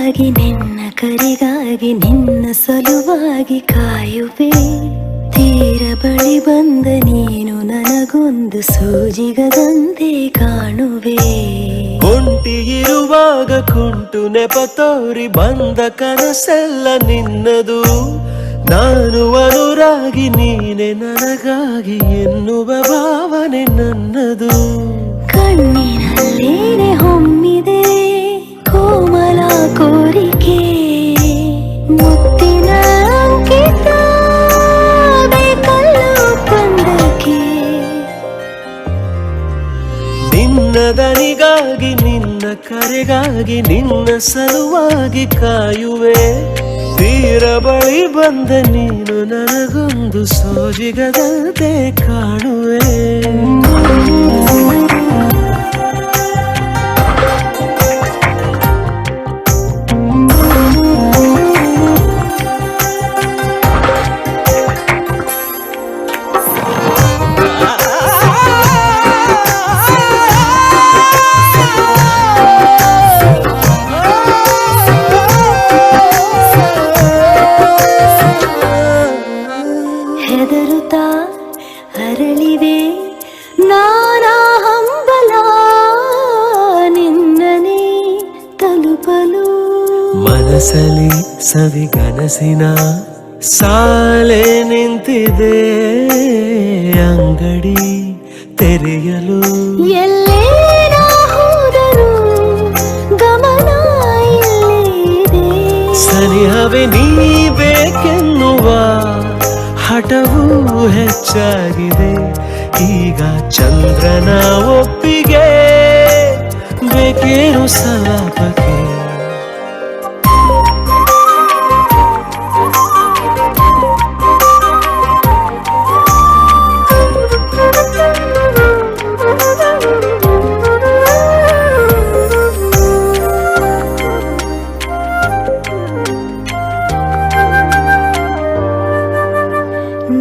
ದನಿಗಾಗಿ ನಿನ್ನ ಕರೆಗಾಗಿ ನಿನ್ನ ಸಲುವಾಗಿ ಕಾಯುವೆ. ತೀರ ಬಳಿ ಬಂದ ನೀನು ನನಗೊಂದು ಸೂಜಿಗದಂತೆ ಕಾಣುವೆ. ಒಂಟಿ ಇರುವಾಗ ಕುಂಟು ನೆಪ ತೋರಿ ಬಂದ ಕನಸೆಲ್ಲ ನಿನ್ನದು. ನಾನು ಅನುರಾಗಿ ನೀನೆ ನನಗಾಗಿ ಎನ್ನುವ ಭಾವನೆ ನನ್ನದು. ಕಣ್ಣಿನಲ್ಲೇನೆ ಹೊಮ್ಮಿದೆ ಕೋಮಲ ಕೋರಿಕೆ, ಮುತ್ತಿನ ಅಂಕಿತ ಬೇಕಲ್ಲ ಒಪ್ಪಂದಕ್ಕೆ. ನಿನ್ನ ದನಿಗಾಗಿ ನಿನ್ನ ಕರೆಗಾಗಿ ನಿನ್ನ ಸಲುವಾಗಿ ಕಾಯುವೆ. ತೀರ ಬಳಿ ಬಂದ ನೀನು ನನಗೊಂದು ಸೋಜಿಗದಂತೆ ಕಾಣುವೆ. ಹೆದರುತ್ತಾ ಅರಳಿವೆ ನಾನಾ ಹಂಬಲ ನಿನ್ನನೇ ತಲುಪಲು. ಮನಸಲಿ ಸವಿಗನಸಿನ ಸಾಲೆ ನಿಂತಿದೆ, ಅಂಗಡಿ ತೆರೆಯಲು. ಎಲ್ಲೇ ನಾ ಹೋದರೂ ಗಮನ ಇಲ್ಲೇ ಇದೆ. ಸನಿಹವೇ ನೀ ಬೇಕೆನ್ನುವ ಹಠವೂ ಹೆಚ್ಚಾಗಿದೆ. ಈಗ ಚಂದ್ರನ ಒಪ್ಪಿಗೆ ಬೇಕೇನು ಸಲಾಪಕ್ಕೆ.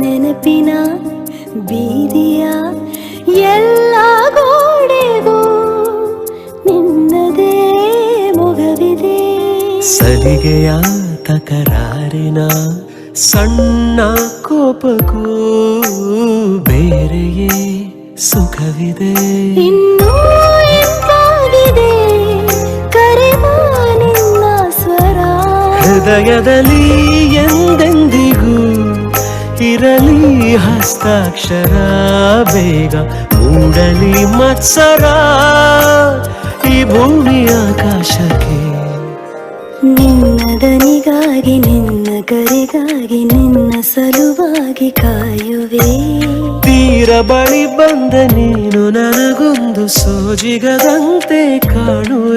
ನೆನಪಿನ ಬೀದಿಯ ಎಲ್ಲ ಗೋಡೆಗೂ ನಿನ್ನದೇ ಮೊಗವಿದೆ. ಸಲಿಗೆಯ ತಕರಾರಿನ ಸಣ್ಣ ಕೋಪಕ್ಕೂ ಬೇರೆಯೇ ಸುಖವಿದೆ. ಇನ್ನೂ ಎಂತಾಗಿದೆ ಕರೆವ ನಿನ್ನ ಸ್ವರ. ಹೃದಯದಲ್ಲಿ ಎಂದೆಂದಿಗೂ ಇರಲಿ ಹಸ್ತಾಕ್ಷರ. ಬೇಗ ಮೂಡಲಿ ಮತ್ಸರ ಈ ಭೂಮಿ ಆಕಾಶಕ್ಕೆ. ನಿನ್ನ ದನಿಗಾಗಿ ನಿನ್ನ ಕರೆಗಾಗಿ ನಿನ್ನ ಸಲುವಾಗಿ ಕಾಯುವೆ. ತೀರ ಬಳಿ ಬಂದ ನೀನು ನನಗೊಂದು ಸೋಜಿಗದಂತೆ ಕಾಣುವೆ.